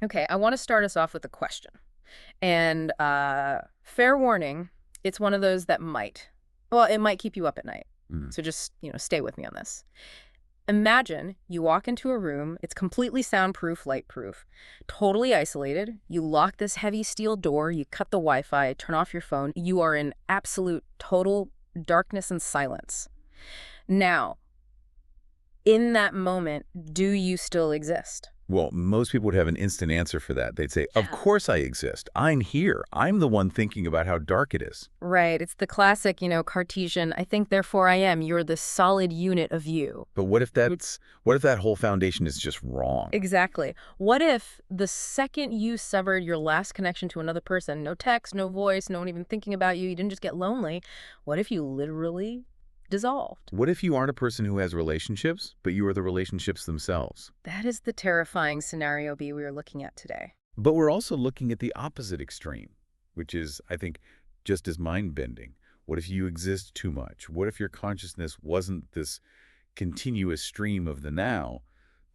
Okay, I want to start us off with a question. And fair warning, it's one of those that it might keep you up at night. Mm. So just, stay with me on this. Imagine you walk into a room, it's completely soundproof, light-proof, totally isolated. You lock this heavy steel door, you cut the Wi-Fi, turn off your phone. You are in absolute, total darkness and silence. Now, in that moment, do you still exist? Well, most people would have an instant answer for that. They'd say, of Yeah. course I exist. I'm here. I'm the one thinking about how dark it is. Right. It's the classic, Cartesian, I think, therefore I am. You're the solid unit of you. But what if that whole foundation is just wrong? Exactly. What if the second you severed your last connection to another person, no text, no voice, no one even thinking about you, you didn't just get lonely, what if you literally dissolved? What if you aren't a person who has relationships, but you are the relationships themselves? That is the terrifying scenario B we are looking at today. But we're also looking at the opposite extreme, which is, I think, just as mind-bending. What if you exist too much? What if your consciousness wasn't this continuous stream of the now,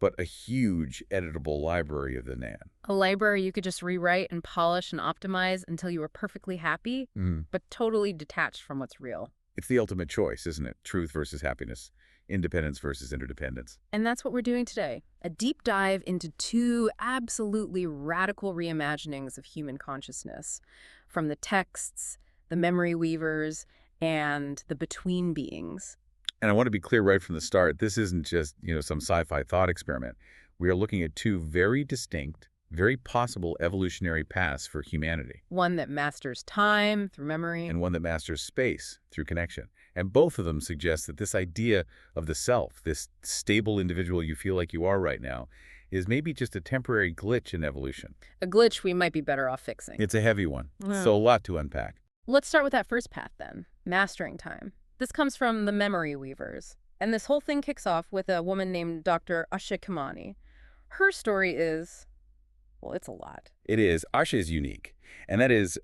but a huge editable library of the nan? A library you could just rewrite and polish and optimize until you were perfectly happy, Mm. but totally detached from what's real. It's the ultimate choice, isn't it? Truth versus happiness, independence versus interdependence. And that's what we're doing today. A deep dive into two absolutely radical reimaginings of human consciousness, from the texts, the memory weavers, and the between beings. And I want to be clear right from the start, this isn't just, some sci-fi thought experiment. We are looking at two very distinct, very possible evolutionary paths for humanity, One that masters time through memory. and one that masters space through connection. And both of them suggest that this idea of the self, this stable individual you feel like you are right now, is maybe just a temporary glitch in evolution. A glitch we might be better off fixing. It's a heavy one, Yeah. so a lot to unpack. Let's start with that first path then, mastering time. This comes from the memory weavers. And this whole thing kicks off with a woman named Dr. Asha Kamani. Her story is, well, it's a lot. It is. Asha is unique, and that is,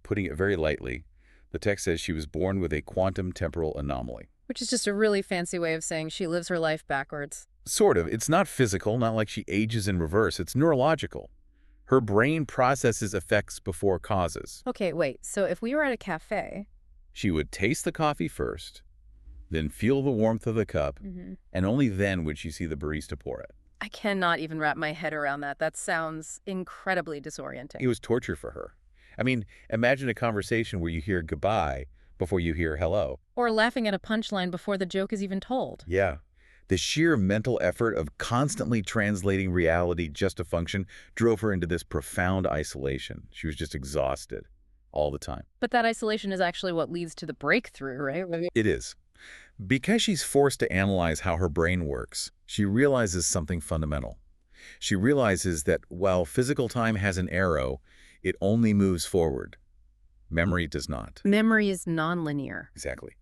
putting it very lightly, the text says she was born with a quantum temporal anomaly. Which is just a really fancy way of saying she lives her life backwards. Sort of. It's not physical, not like she ages in reverse. It's neurological. Her brain processes effects before causes. Okay, wait, so if we were at a cafe... She would taste the coffee first, then feel the warmth of the cup, and only then would she see the barista pour it. I cannot even wrap my head around that. That sounds incredibly disorienting. It was torture for her. I mean, imagine a conversation where you hear goodbye before you hear hello. Or laughing at a punchline before the joke is even told. Yeah. The sheer mental effort of constantly translating reality just to function drove her into this profound isolation. She was just exhausted all the time. But that isolation is actually what leads to the breakthrough, right? It is. Because she's forced to analyze how her brain works, she realizes something fundamental. She realizes that while physical time has an arrow, it only moves forward. Memory does not. Memory is nonlinear. Exactly.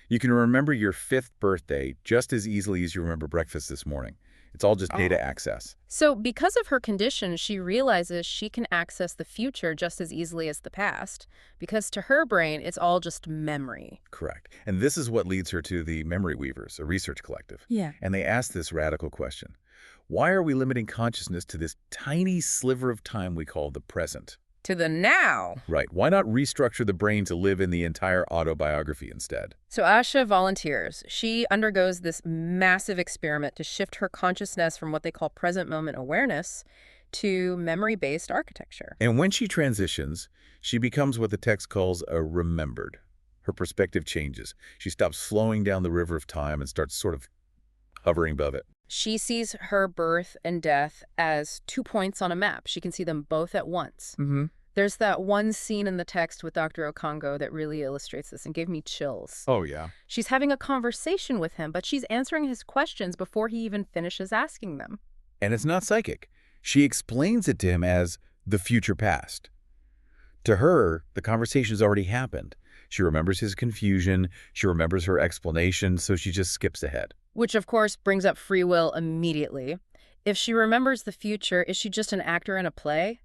You can remember your 5th birthday just as easily as you remember breakfast this morning. It's all just data access. So because of her condition, she realizes she can access the future just as easily as the past, because to her brain, it's all just memory. Correct. And this is what leads her to the Memory Weavers, a research collective. Yeah. And they ask this radical question. Why are we limiting consciousness to this tiny sliver of time we call the present? To the now. Right. Why not restructure the brain to live in the entire autobiography instead? So Asha volunteers. She undergoes this massive experiment to shift her consciousness from what they call present moment awareness to memory-based architecture. And when she transitions, she becomes what the text calls a remembered. Her perspective changes. She stops flowing down the river of time and starts sort of hovering above it. She sees her birth and death as 2 points on a map. She can see them both at once. There's that one scene in the text with Dr. Okongo that really illustrates this and gave me chills. Oh, yeah. She's having a conversation with him, but she's answering his questions before he even finishes asking them. And it's not psychic. She explains it to him as the future past. To her, the conversation's already happened. She remembers his confusion, she remembers her explanation, so she just skips ahead. Which, of course, brings up free will immediately. If she remembers the future, is she just an actor in a play?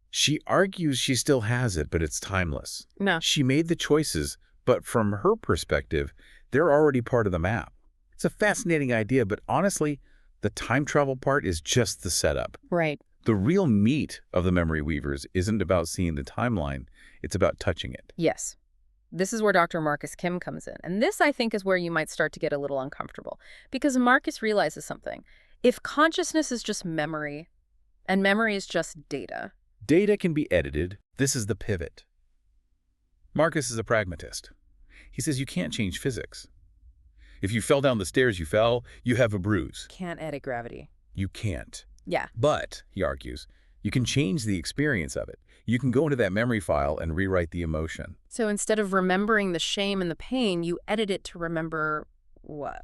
She argues she still has it, but it's timeless. No. She made the choices, but from her perspective, they're already part of the map. It's a fascinating idea, but honestly, the time travel part is just the setup. Right. The real meat of the memory weavers isn't about seeing the timeline, it's about touching it. Yes. This is where Dr. Marcus Kim comes in. And this, I think, is where you might start to get a little uncomfortable. Because Marcus realizes something. If consciousness is just memory, and memory is just data. Data can be edited. This is the pivot. Marcus is a pragmatist. He says you can't change physics. If you fell down the stairs you fell, you have a bruise. Can't edit gravity. You can't. Yeah. But, he argues, you can change the experience of it. You can go into that memory file and rewrite the emotion. So instead of remembering the shame and the pain, you edit it to remember what?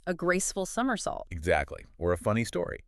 A graceful somersault. Exactly. Or a funny story.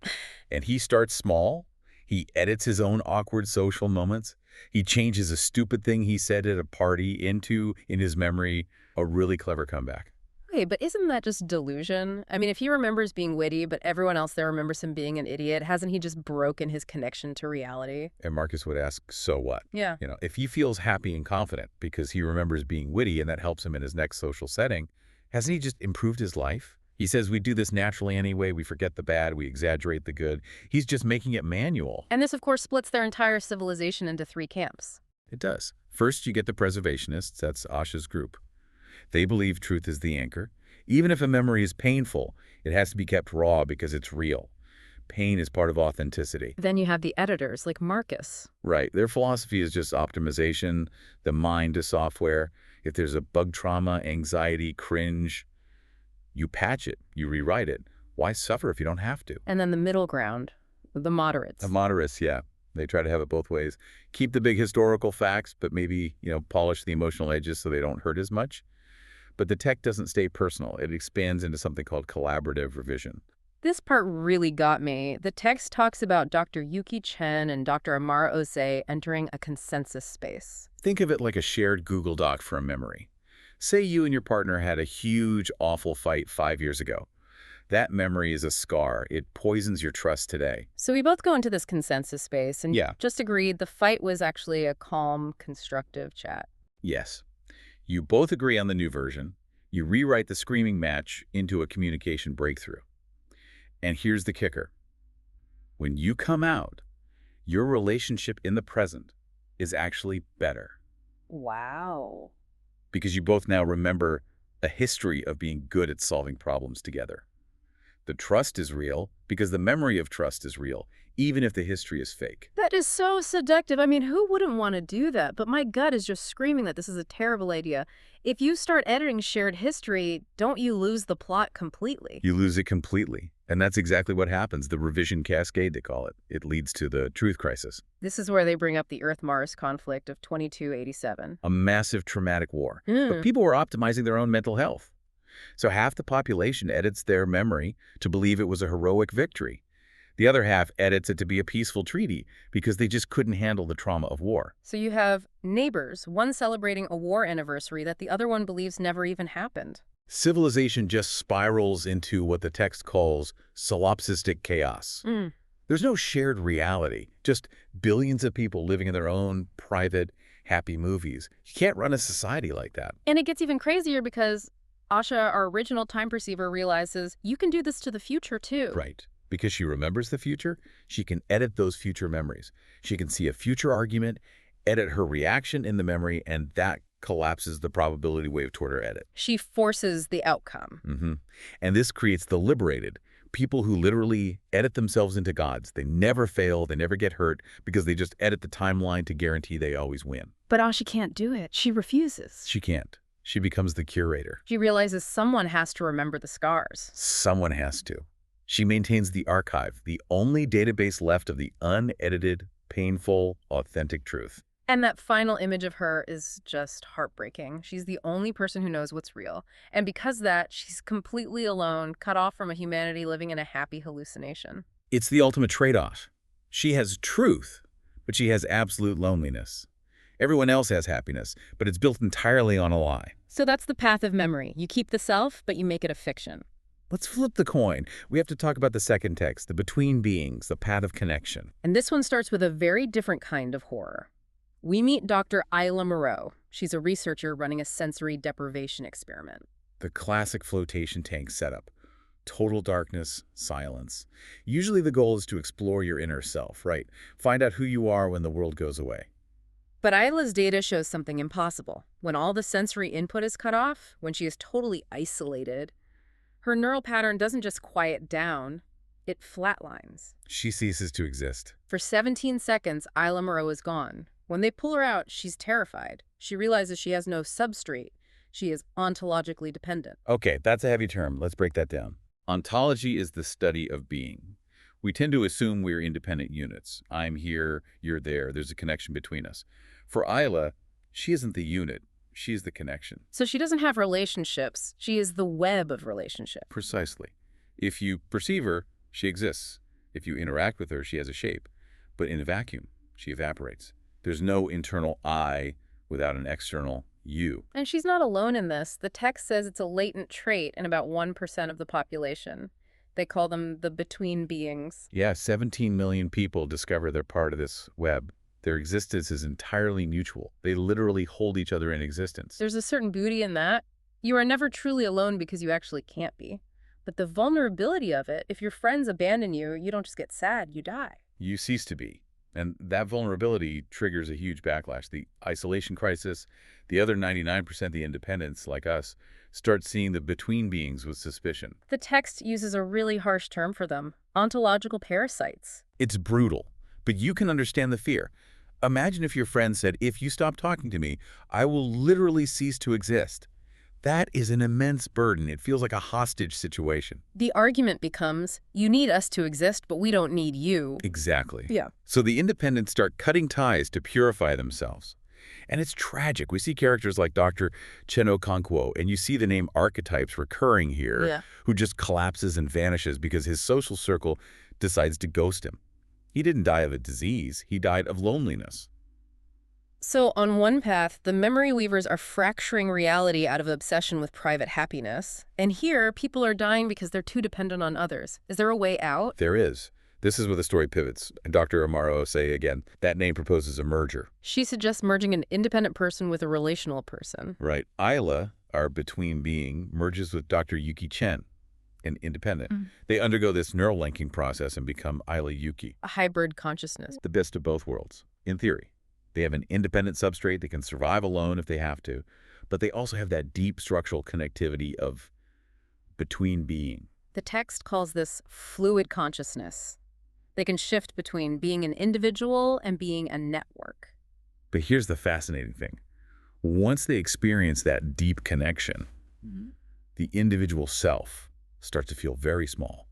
And he starts small. He edits his own awkward social moments. He changes a stupid thing he said at a party into, in his memory, a really clever comeback. Okay, but isn't that just delusion? I mean, if he remembers being witty, but everyone else there remembers him being an idiot, hasn't he just broken his connection to reality? And Marcus would ask, so what? Yeah. If he feels happy and confident because he remembers being witty and that helps him in his next social setting, hasn't he just improved his life? He says we do this naturally anyway. We forget the bad. We exaggerate the good. He's just making it manual. And this, of course, splits their entire civilization into three camps. It does. First, you get the preservationists. That's Asha's group. They believe truth is the anchor. Even if a memory is painful, it has to be kept raw because it's real. Pain is part of authenticity. Then you have the editors, like Marcus. Right. Their philosophy is just optimization, the mind to software. If there's a bug trauma, anxiety, cringe, you patch it, you rewrite it. Why suffer if you don't have to? And then the middle ground, the moderates. The moderates, yeah. They try to have it both ways. Keep the big historical facts, but maybe, polish the emotional edges so they don't hurt as much. But the tech doesn't stay personal. It expands into something called collaborative revision. This part really got me. The text talks about Dr. Yuki Chen and Dr. Amara Osei entering a consensus space. Think of it like a shared Google Doc for a memory. Say you and your partner had a huge, awful fight 5 years ago. That memory is a scar. It poisons your trust today. So we both go into this consensus space and just agreed the fight was actually a calm, constructive chat. Yes. You both agree on the new version. You rewrite the screaming match into a communication breakthrough. And here's the kicker. When you come out, your relationship in the present is actually better. Wow. Because you both now remember a history of being good at solving problems together. The trust is real because the memory of trust is real, even if the history is fake. That is so seductive. I mean, who wouldn't want to do that? But my gut is just screaming that this is a terrible idea. If you start editing shared history, don't you lose the plot completely? You lose it completely. And that's exactly what happens. The revision cascade, they call it. It leads to the truth crisis. This is where they bring up the Earth-Mars conflict of 2287. A massive traumatic war. But people were optimizing their own mental health. So half the population edits their memory to believe it was a heroic victory. The other half edits it to be a peaceful treaty because they just couldn't handle the trauma of war. So you have neighbors, one celebrating a war anniversary that the other one believes never even happened. Civilization just spirals into what the text calls solipsistic chaos. There's no shared reality, just billions of people living in their own private, happy movies. You can't run a society like that. And it gets even crazier because Asha, our original time perceiver, realizes you can do this to the future, too. Right. Because she remembers the future, she can edit those future memories. She can see a future argument, edit her reaction in the memory, and that collapses the probability wave toward her edit. She forces the outcome. And this creates the liberated, people who literally edit themselves into gods. They never fail, they never get hurt, because they just edit the timeline to guarantee they always win. But Asha can't do it. She refuses. She can't. She becomes the curator. She realizes someone has to remember the scars. Someone has to. She maintains the archive, the only database left of the unedited, painful, authentic truth. And that final image of her is just heartbreaking. She's the only person who knows what's real. And because of that, she's completely alone, cut off from a humanity living in a happy hallucination. It's the ultimate trade-off. She has truth, but she has absolute loneliness. Everyone else has happiness, but it's built entirely on a lie. So that's the path of memory. You keep the self, but you make it a fiction. Let's flip the coin. We have to talk about the second text, the between beings, the path of connection. And this one starts with a very different kind of horror. We meet Dr. Isla Moreau. She's a researcher running a sensory deprivation experiment. The classic flotation tank setup. Total darkness, silence. Usually the goal is to explore your inner self, right? Find out who you are when the world goes away. But Isla's data shows something impossible. When all the sensory input is cut off, when she is totally isolated, her neural pattern doesn't just quiet down, it flatlines. She ceases to exist. For 17 seconds, Isla Moreau is gone. When they pull her out, she's terrified. She realizes she has no substrate. She is ontologically dependent. Okay, that's a heavy term. Let's break that down. Ontology is the study of being. We tend to assume we're independent units. I'm here, you're there, there's a connection between us. For Isla, she isn't the unit, she's the connection. So she doesn't have relationships. She is the web of relationships. Precisely. If you perceive her, she exists. If you interact with her, she has a shape. But in a vacuum, she evaporates. There's no internal I without an external you. And she's not alone in this. The text says it's a latent trait in about 1% of the population. They call them the between beings. Yeah, 17 million people discover they're part of this web. Their existence is entirely mutual. They literally hold each other in existence. There's a certain beauty in that. You are never truly alone because you actually can't be. But the vulnerability of it, if your friends abandon you, you don't just get sad, you die. You cease to be. And that vulnerability triggers a huge backlash. The isolation crisis, the other 99% of the independents, like us, start seeing the between beings with suspicion. The text uses a really harsh term for them, ontological parasites. It's brutal, but you can understand the fear. Imagine if your friend said, if you stop talking to me, I will literally cease to exist. That is an immense burden. It feels like a hostage situation. The argument becomes, you need us to exist, but we don't need you. Exactly. Yeah. So the independents start cutting ties to purify themselves. And it's tragic. We see characters like Dr. Chen Okonkwo, and you see the name archetypes recurring here, who just collapses and vanishes because his social circle decides to ghost him. He didn't die of a disease. He died of loneliness. So on one path, the memory weavers are fracturing reality out of obsession with private happiness. And here, people are dying because they're too dependent on others. Is there a way out? There is. This is where the story pivots. And Dr. Amaro say again, that name proposes a merger. She suggests merging an independent person with a relational person. Right. Isla, our between being, merges with Dr. Yuki Chen, an independent. They undergo this neural linking process and become Isla Yuki. A hybrid consciousness. The best of both worlds, in theory. They have an independent substrate that can survive alone if they have to, but they also have that deep structural connectivity of between being. The text calls this fluid consciousness. They can shift between being an individual and being a network. But here's the fascinating thing. Once they experience that deep connection, the individual self starts to feel very small,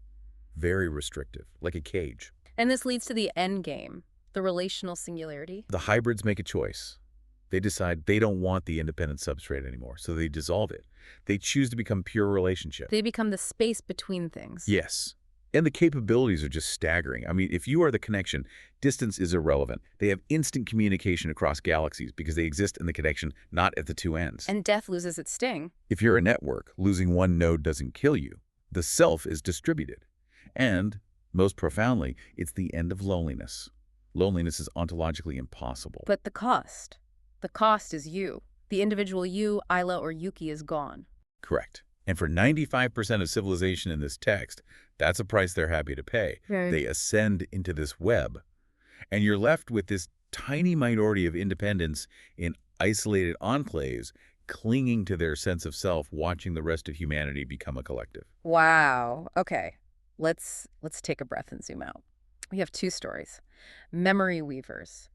very restrictive, like a cage. And this leads to the end game, the relational singularity. The hybrids make a choice. They decide they don't want the independent substrate anymore, so they dissolve it. They choose to become pure relationship. They become the space between things. Yes. And the capabilities are just staggering. I mean, if you are the connection, distance is irrelevant. They have instant communication across galaxies because they exist in the connection, not at the two ends. And death loses its sting. If you're a network, losing one node doesn't kill you. The self is distributed. And, most profoundly, it's the end of loneliness. Loneliness is ontologically impossible. But the cost. The cost is you. The individual you, Isla or Yuki, is gone. Correct. And for 95% of civilization in this text, that's a price they're happy to pay. Right. They ascend into this web. And you're left with this tiny minority of independents in isolated enclaves clinging to their sense of self, watching the rest of humanity become a collective. Wow. Okay. Let's take a breath and zoom out. We have two stories. Memory weavers.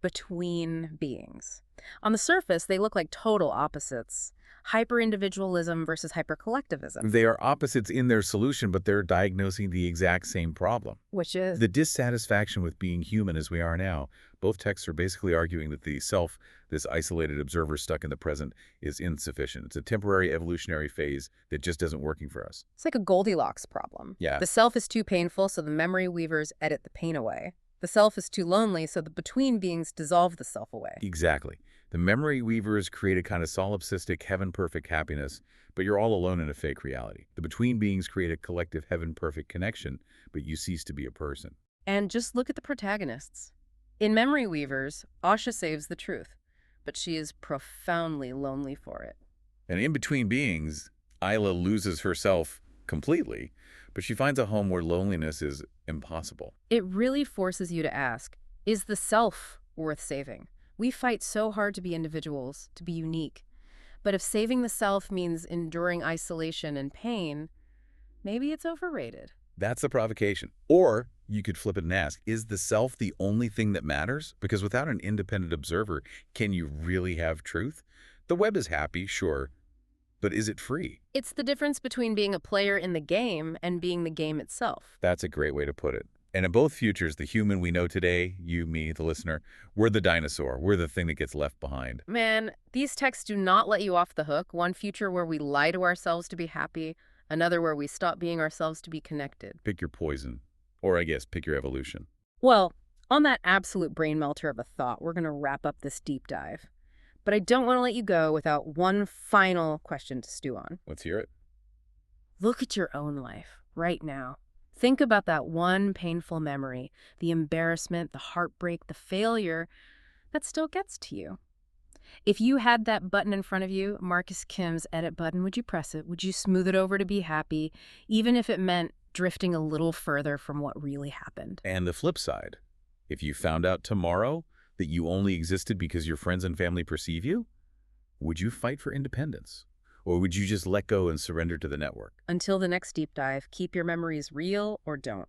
Between beings. On the surface, they look like total opposites. Hyper-individualism versus hyper-collectivism. They are opposites in their solution, but they're diagnosing the exact same problem. Which is? The dissatisfaction with being human as we are now. Both texts are basically arguing that the self, this isolated observer stuck in the present, is insufficient. It's a temporary evolutionary phase that just isn't working for us. It's like a Goldilocks problem. Yeah. The self is too painful, so the memory weavers edit the pain away. The self is too lonely, so the between beings dissolve the self away. Exactly. The memory weavers create a kind of solipsistic, heaven-perfect happiness, but you're all alone in a fake reality. The between beings create a collective heaven-perfect connection, but you cease to be a person. And just look at the protagonists. In Memory Weavers, Asha saves the truth, but she is profoundly lonely for it. And in between beings, Isla loses herself completely. but she finds a home where loneliness is impossible. It really forces you to ask, is the self worth saving? We fight so hard to be individuals, to be unique. But if saving the self means enduring isolation and pain, maybe it's overrated. That's the provocation. Or you could flip it and ask, is the self the only thing that matters? Because without an independent observer, can you really have truth? The web is happy, sure, but is it free? It's the difference between being a player in the game and being the game itself. That's a great way to put it. And in both futures, the human we know today, you, me, the listener, we're the dinosaur. We're the thing that gets left behind. Man, these texts do not let you off the hook. One future where we lie to ourselves to be happy, another where we stop being ourselves to be connected. Pick your poison. Or I guess, pick your evolution. Well, on that absolute brain melter of a thought, we're going to wrap up this deep dive. But I don't want to let you go without one final question to stew on. Let's hear it. Look at your own life right now. Think about that one painful memory, the embarrassment, the heartbreak, the failure that still gets to you. If you had that button in front of you, Marcus Kim's edit button, would you press it? Would you smooth it over to be happy, even if it meant drifting a little further from what really happened? And the flip side, if you found out tomorrow that you only existed because your friends and family perceive you, would you fight for independence? Or would you just let go and surrender to the network? Until the next deep dive, keep your memories real or don't.